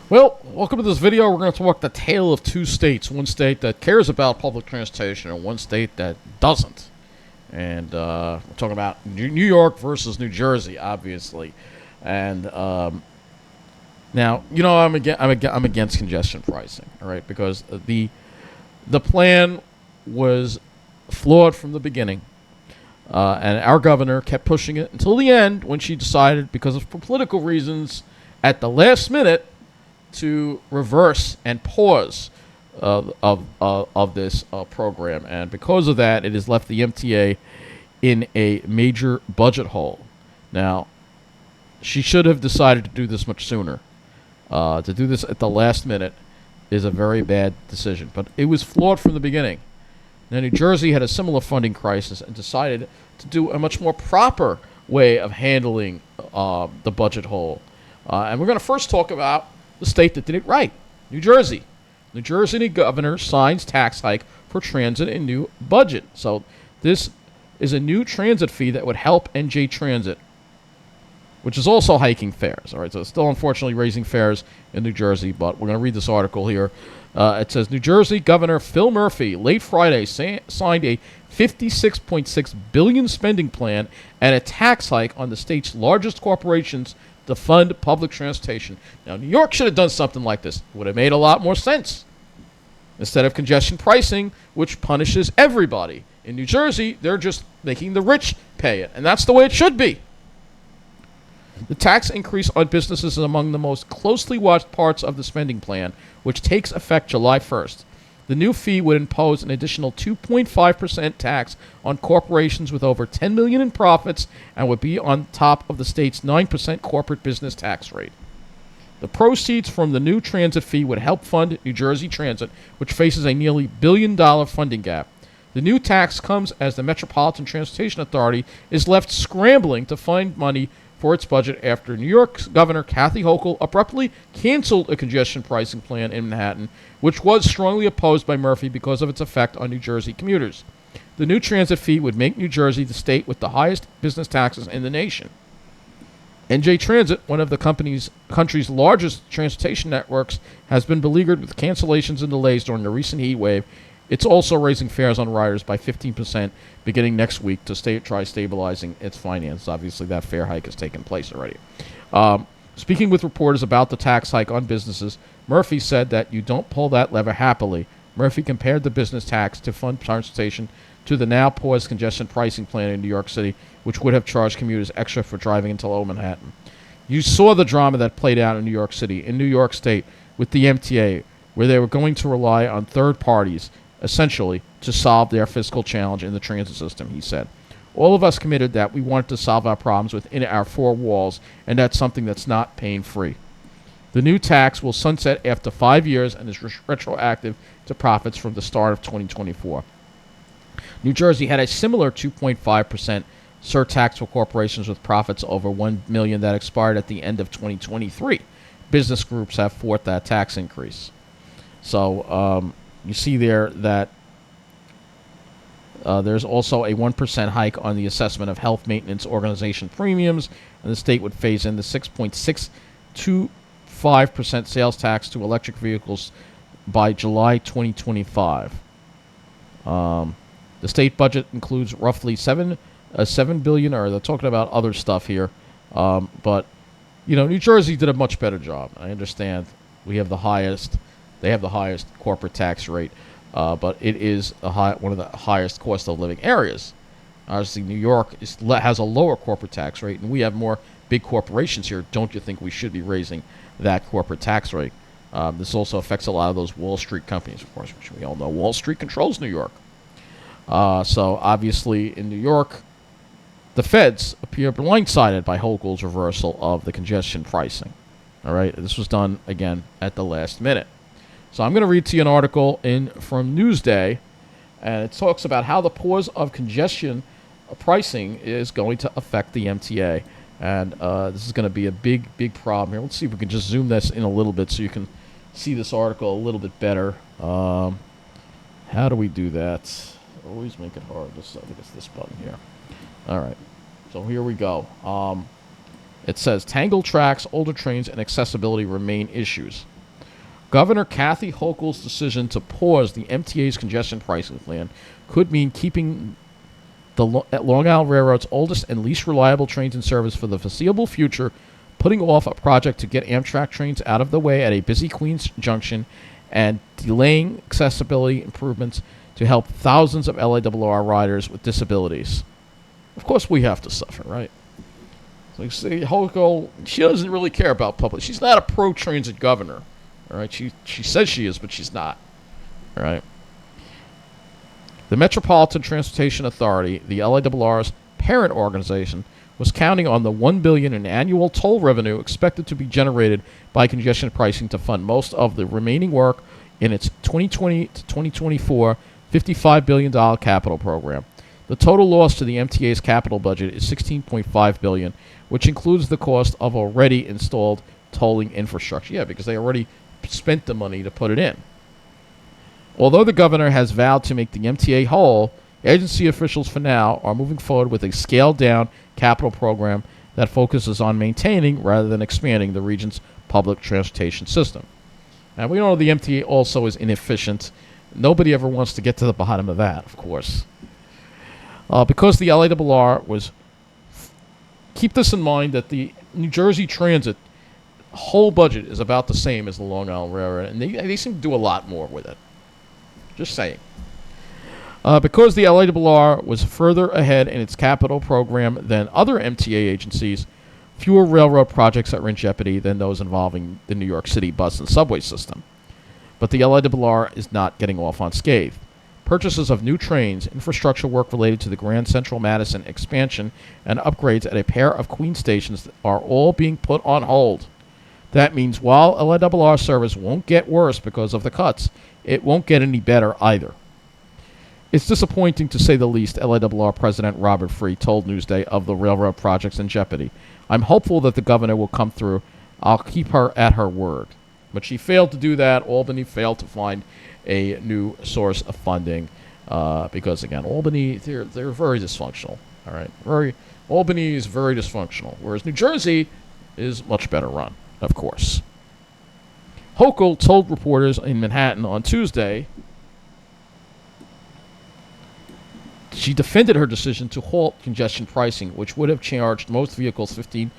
Well, welcome to this video. We're going to talk the tale of two states. One state that cares about public transportation and one state that doesn't. And we're talking about New York versus New Jersey, obviously. And now, I'm against congestion pricing, all right? Because the plan was flawed from the beginning. And our governor kept pushing it until the end when she decided, because of political reasons, at the last minute, to reverse and pause of this program, and because of that, it has left the MTA in a major budget hole. Now, she should have decided to do this much sooner. To do this at the last minute is a very bad decision, but it was flawed from the beginning. Now, New Jersey had a similar funding crisis and decided to do a much more proper way of handling the budget hole. And we're going to first talk about the state that did it right, New Jersey. New Jersey governor signs tax hike for transit in new budget. So this is a new transit fee that would help NJ Transit, which is also hiking fares. All right, so it's still unfortunately raising fares in New Jersey, but we're going to read this article here. It says, New Jersey Governor Phil Murphy late Friday signed a $56.6 billion spending plan and a tax hike on the state's largest corporations to fund public transportation. Now, New York should have done something like this. It would have made a lot more sense. Instead of congestion pricing, which punishes everybody. In New Jersey, they're just making the rich pay it, and that's the way it should be. The tax increase on businesses is among the most closely watched parts of the spending plan, which takes effect July 1st. The new fee would impose an additional 2.5% tax on corporations with over $10 million in profits and would be on top of the state's 9% corporate business tax rate. The proceeds from the new transit fee would help fund New Jersey Transit, which faces a nearly $1 billion funding gap. The new tax comes as the Metropolitan Transportation Authority is left scrambling to find money for its budget after New York's Governor Kathy Hochul abruptly canceled a congestion pricing plan in Manhattan, which was strongly opposed by Murphy because of its effect on New Jersey commuters. The new transit fee would make New Jersey the state with the highest business taxes in the nation. NJ Transit, one of the country's largest transportation networks, has been beleaguered with cancellations and delays during the recent heat wave. It's also raising fares on riders by 15% beginning next week to try stabilizing its finances. Obviously, that fare hike has taken place already. Speaking with reporters about the tax hike on businesses, Murphy said that you don't pull that lever happily. Murphy compared the business tax to fund transportation to the now paused congestion pricing plan in New York City, which would have charged commuters extra for driving into Lower Manhattan. You saw the drama that played out in New York City, in New York State, with the MTA, where they were going to rely on third parties essentially to solve their fiscal challenge in the transit system, he said. All of us committed that we wanted to solve our problems within our four walls, and that's something that's not pain-free. The new tax will sunset after 5 years and is retroactive to profits from the start of 2024. New Jersey had a similar 2.5% surtax for corporations with profits over $1 million that expired at the end of 2023. Business groups have fought that tax increase. So, you see there that there's also a 1% hike on the assessment of health maintenance organization premiums, and the state would phase in the 6.625% sales tax to electric vehicles by July 2025. The state budget includes roughly $7 billion, or they're talking about other stuff here, but New Jersey did a much better job. I understand they have the highest corporate tax rate, but it is one of the highest cost of living areas. Obviously, New York has a lower corporate tax rate, and we have more big corporations here. Don't you think we should be raising that corporate tax rate? This also affects a lot of those Wall Street companies, of course, which we all know Wall Street controls New York. So obviously, in New York, the feds appear blindsided by Hochul's reversal of the congestion pricing. All right, this was done again at the last minute. So I'm going to read to you an article from Newsday, and it talks about how the pause of congestion pricing is going to affect the MTA. And this is going to be a big problem here. Let's see if we can just zoom this in a little bit so you can see this article a little bit better. How do we do that? Always make it hard. I think it's this button here. All right. So here we go. It says, tangled tracks, older trains, and accessibility remain issues. Governor Kathy Hochul's decision to pause the MTA's congestion pricing plan could mean keeping the Long Island Railroad's oldest and least reliable trains in service for the foreseeable future, putting off a project to get Amtrak trains out of the way at a busy Queens Junction, and delaying accessibility improvements to help thousands of LARR riders with disabilities. Of course, we have to suffer, right? So you see, Hochul, she doesn't really care about public. She's not a pro-transit governor, all right? She says she is, but she's not, all right? The Metropolitan Transportation Authority, the LARR's parent organization, was counting on the $1 billion in annual toll revenue expected to be generated by congestion pricing to fund most of the remaining work in its 2020 to 2024 $55 billion capital program. The total loss to the MTA's capital budget is $16.5 billion, which includes the cost of already installed tolling infrastructure. Yeah, because they already spent the money to put it in. Although the governor has vowed to make the MTA whole, agency officials for now are moving forward with a scaled-down capital program that focuses on maintaining rather than expanding the region's public transportation system. And we know the MTA also is inefficient. Nobody ever wants to get to the bottom of that, of course. Because the LARR was... Keep this in mind that the New Jersey Transit whole budget is about the same as the Long Island Railroad, and they seem to do a lot more with it. Just saying. Because the LARR was further ahead in its capital program than other MTA agencies, fewer railroad projects are in jeopardy than those involving the New York City bus and subway system. But the LARR is not getting off unscathed. Purchases of new trains, infrastructure work related to the Grand Central Madison expansion, and upgrades at a pair of Queen stations are all being put on hold. That means while LARR service won't get worse because of the cuts, it won't get any better either. It's disappointing to say the least, LARR President Robert Free told Newsday of the railroad projects in jeopardy. I'm hopeful that the governor will come through. I'll keep her at her word. But she failed to do that. Albany failed to find a new source of funding because, again, Albany, they're very dysfunctional. All right, Albany is very dysfunctional, whereas New Jersey is much better run, of course. Hochul told reporters in Manhattan on Tuesday she defended her decision to halt congestion pricing, which would have charged most vehicles $15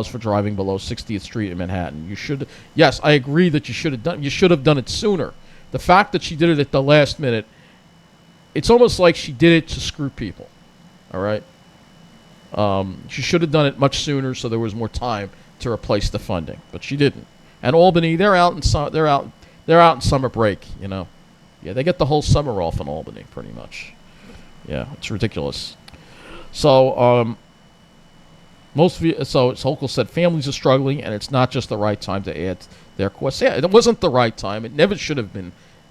for driving below 60th Street in Manhattan. Yes, I agree that you should have done it sooner. The fact that she did it at the last minute, it's almost like she did it to screw people. All right. She should have done it much sooner, so there was more time to replace the funding, but she didn't. And Albany, they're out in summer break. You know, yeah, they get the whole summer off in Albany, pretty much. Yeah, it's ridiculous. So, Hochul said families are struggling, and it's not just the right time to add their costs. Yeah, it wasn't the right time. It never should have been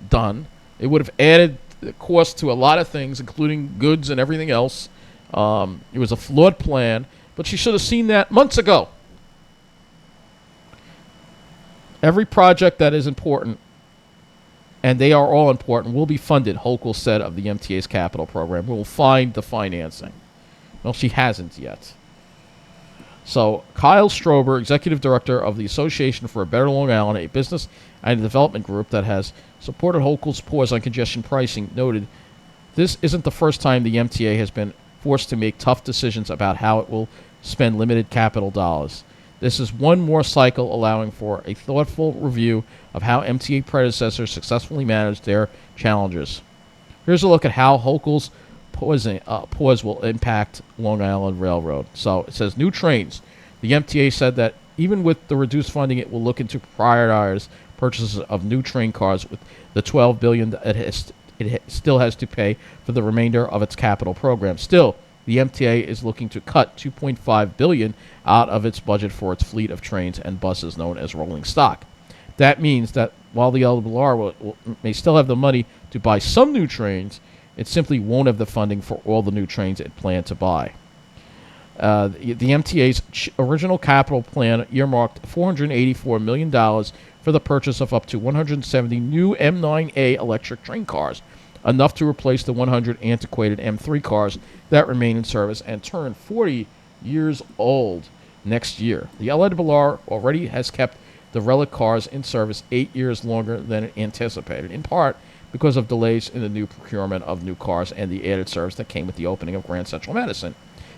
done. It would have added the cost to a lot of things, including goods and everything else. It was a flawed plan, but she should have seen that months ago. Every project that is important, and they are all important, will be funded, Hochul said of the MTA's capital program. We'll find the financing. Well, she hasn't yet. So, Kyle Strober, executive director of the Association for a Better Long Island, a business and development group that has supported Hochul's pause on congestion pricing, noted, this isn't the first time the MTA has been forced to make tough decisions about how it will spend limited capital dollars. This is one more cycle allowing for a thoughtful review of how MTA predecessors successfully managed their challenges. Here's a look at how Hochul's pause will impact Long Island Railroad. So it says new trains. The MTA said that even with the reduced funding, it will look into prioritize purchases of new train cars with the $12 billion that it still has to pay for the remainder of its capital program. Still, the MTA is looking to cut $2.5 billion out of its budget for its fleet of trains and buses known as rolling stock. That means that while the LARR may still have the money to buy some new trains, it simply won't have the funding for all the new trains it planned to buy. The MTA's original capital plan earmarked $484 million for the purchase of up to 170 new M9A electric train cars, enough to replace the 100 antiquated M3 cars that remain in service and turn 40 years old next year. The LARR already has kept the relic cars in service 8 years longer than anticipated, in part because of delays in the new procurement of new cars and the added service that came with the opening of Grand Central Madison.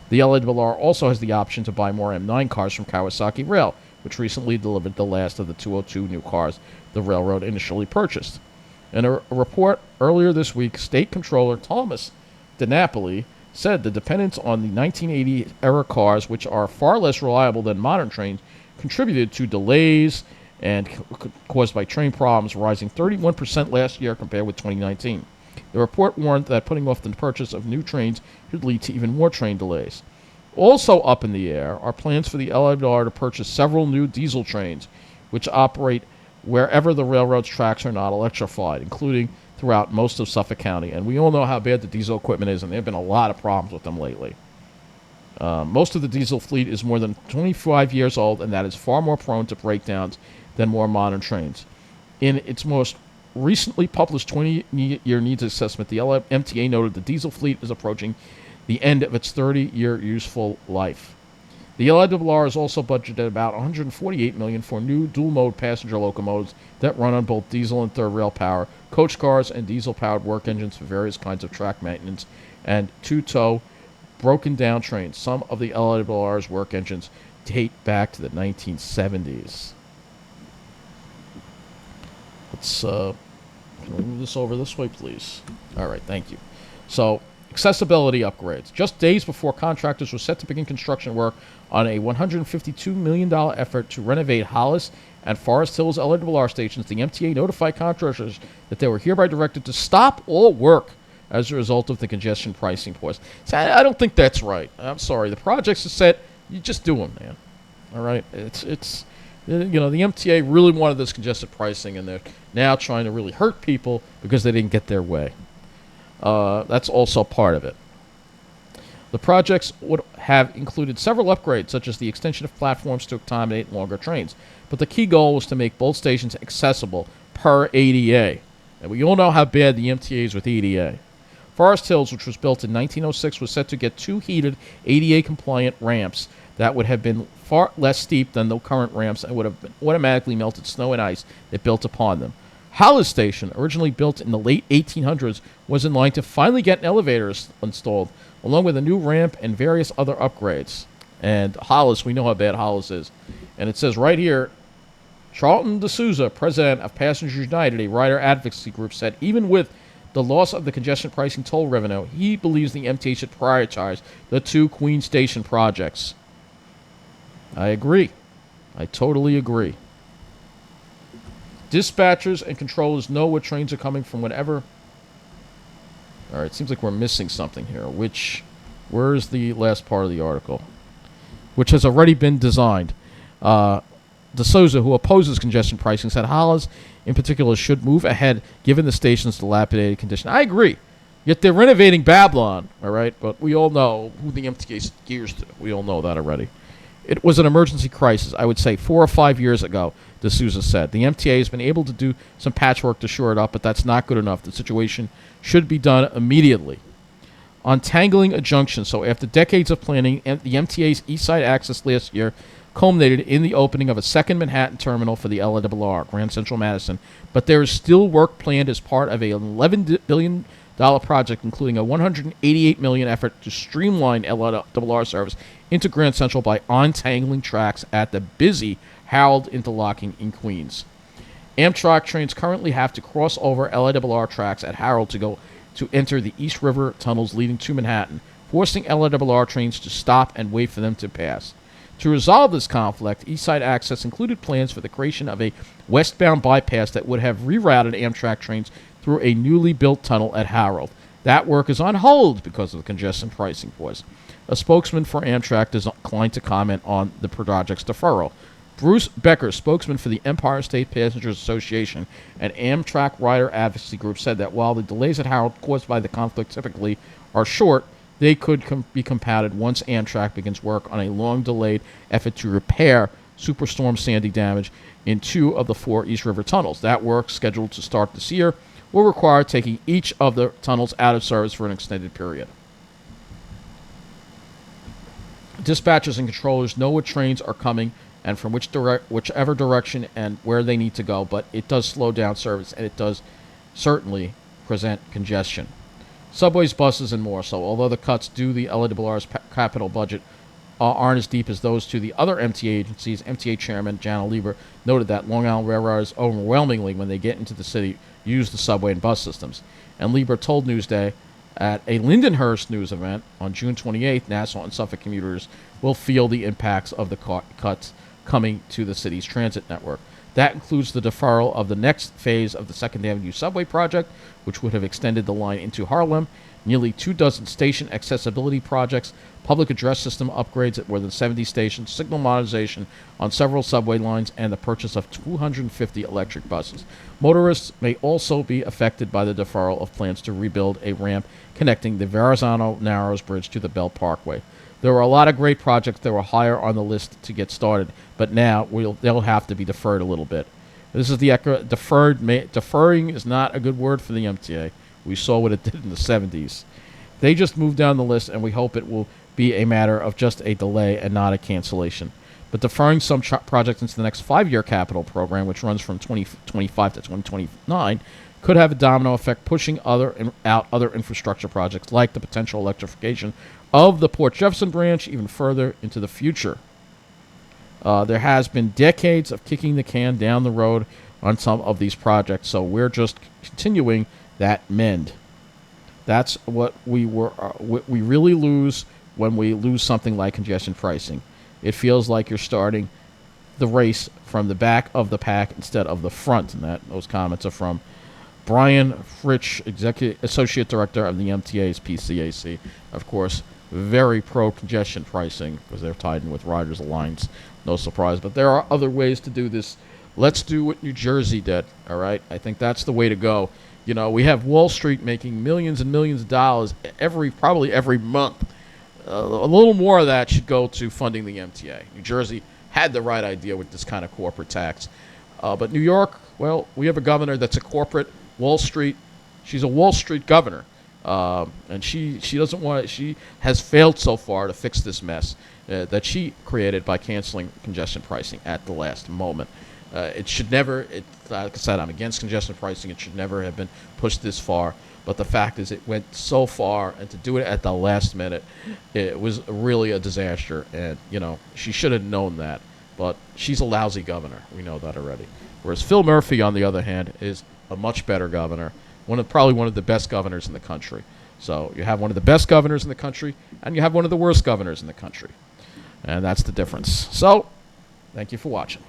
The LARR also has the option to buy more M9 cars from Kawasaki Rail, which recently delivered the last of the 202 new cars the railroad initially purchased. In a report earlier this week, State Controller Thomas DiNapoli said the dependence on the 1980-era cars, which are far less reliable than modern trains, contributed to delays and caused by train problems, rising 31% last year compared with 2019. The report warned that putting off the purchase of new trains could lead to even more train delays. Also up in the air are plans for the LARR to purchase several new diesel trains, which operate wherever the railroad's tracks are not electrified, including throughout most of Suffolk County. And we all know how bad the diesel equipment is, and there have been a lot of problems with them lately. Most of the diesel fleet is more than 25 years old, and that is far more prone to breakdowns than more modern trains. In its most recently published 20-year needs assessment, the MTA noted the diesel fleet is approaching the end of its 30-year useful life. The LARR has also budgeted about $148 million for new dual-mode passenger locomotives that run on both diesel and third rail power, coach cars, and diesel-powered work engines for various kinds of track maintenance, and two-tow broken-down trains. Some of the LARR's work engines date back to the 1970s. Let's can we move this over this way, please? All right, thank you. So, accessibility upgrades. Just days before contractors were set to begin construction work on a $152 million effort to renovate Hollis and Forest Hills LARR stations, the MTA notified contractors that they were hereby directed to stop all work as a result of the congestion pricing pause. So I don't think that's right. I'm sorry. The projects are set. You just do them, man. All right? It's the MTA really wanted this congested pricing, and they're now trying to really hurt people because they didn't get their way. That's also part of it. The projects would have included several upgrades, such as the extension of platforms to accommodate longer trains. But the key goal was to make both stations accessible per ADA. And we all know how bad the MTA is with ADA. Forest Hills, which was built in 1906, was set to get 2 heated ADA-compliant ramps that would have been far less steep than the current ramps and would have automatically melted snow and ice that built upon them. Hollis Station, originally built in the late 1800s, was in line to finally get an elevator installed, along with a new ramp and various other upgrades. And Hollis, we know how bad Hollis is. And it says right here, Charlton D'Souza, president of Passengers United, a rider advocacy group, said even with the loss of the congestion pricing toll revenue, he believes the MTA should prioritize the 2 Queen Station projects. I agree. I totally agree. Dispatchers and controllers know what trains are coming from whenever. All right, it seems like we're missing something here. Where's the last part of the article? Which has already been designed. D'Souza, who opposes congestion pricing, said Hollis, in particular, should move ahead given the station's dilapidated condition. I agree. Yet they're renovating Babylon, all right? But we all know who the MTA gears to. We all know that already. It was an emergency crisis, I would say 4 or 5 years ago, D'Souza said. The MTA has been able to do some patchwork to shore it up, but that's not good enough. The situation should be done immediately. Untangling a junction. So after decades of planning, the MTA's East Side Access last year culminated in the opening of a second Manhattan terminal for the LARR, Grand Central Madison. But there is still work planned as part of an $11 billion project, including a $188 million effort to streamline LARR service into Grand Central by untangling tracks at the busy Harold interlocking in Queens. Amtrak trains currently have to cross over LARR tracks at Harold to enter the East River tunnels leading to Manhattan, forcing LARR trains to stop and wait for them to pass. To resolve this conflict, East Side Access included plans for the creation of a westbound bypass that would have rerouted Amtrak trains through a newly built tunnel at Harold. That work is on hold because of the congestion pricing pause. A spokesman for Amtrak declined to comment on the project's deferral. Bruce Becker, spokesman for the Empire State Passengers Association, an Amtrak rider advocacy group, said that while the delays at Harold caused by the conflict typically are short, they could be compounded once Amtrak begins work on a long-delayed effort to repair Superstorm Sandy damage in 2 of the 4 East River tunnels. That work, scheduled to start this year, will require taking each of the tunnels out of service for an extended period. Dispatchers and controllers know what trains are coming and from whichever direction and where they need to go, but it does slow down service, and it does certainly present congestion. Subways, buses, and more. So although the cuts to the LAR's capital budget aren't as deep as those to the other MTA agencies, MTA Chairman Jana Lieber noted that Long Island railroaders overwhelmingly, when they get into the city, use the subway and bus systems. And Lieber told Newsday at a Lindenhurst news event on June 28th, Nassau and Suffolk commuters will feel the impacts of the cuts coming to the city's transit network. That includes the deferral of the next phase of the 2nd Avenue subway project, which would have extended the line into Harlem, nearly 24 station accessibility projects, public address system upgrades at more than 70 stations, signal modernization on several subway lines, and the purchase of 250 electric buses. Motorists may also be affected by the deferral of plans to rebuild a ramp connecting the Verrazano Narrows Bridge to the Bell Parkway. There were a lot of great projects that were higher on the list to get started, but now they'll have to be deferred a little bit. This is the deferred. Deferring is not a good word for the MTA. We saw what it did in the 70s. They just moved down the list, and we hope it will be a matter of just a delay and not a cancellation. But deferring some projects into the next 5-year capital program, which runs from 2025 to 2029, could have a domino effect, pushing out other infrastructure projects like the potential electrification of the Port Jefferson branch even further into the future. There has been decades of kicking the can down the road on some of these projects, so we're just continuing that mend. That's what we really lose when we lose something like congestion pricing. It feels like you're starting the race from the back of the pack instead of the front, and those comments are from Brian Fritsch, Associate Director of the MTA's PCAC. Of course, very pro-congestion pricing because they're tied in with Riders Alliance. No surprise. But there are other ways to do this. Let's do what New Jersey did, all right? I think that's the way to go. You know, we have Wall Street making millions and millions of dollars probably every month. A little more of that should go to funding the MTA. New Jersey had the right idea with this kind of corporate tax. But New York, well, we have a governor that's a corporate Wall Street. She's a Wall Street governor. And she doesn't want. She has failed so far to fix this mess that she created by canceling congestion pricing at the last moment. It should never. Like I said, I'm against congestion pricing. It should never have been pushed this far. But the fact is, it went so far, and to do it at the last minute, it was really a disaster. And she should have known that. But she's a lousy governor. We know that already. Whereas Phil Murphy, on the other hand, is a much better governor. Probably one of the best governors in the country. So you have one of the best governors in the country, and you have one of the worst governors in the country. And that's the difference. So, thank you for watching.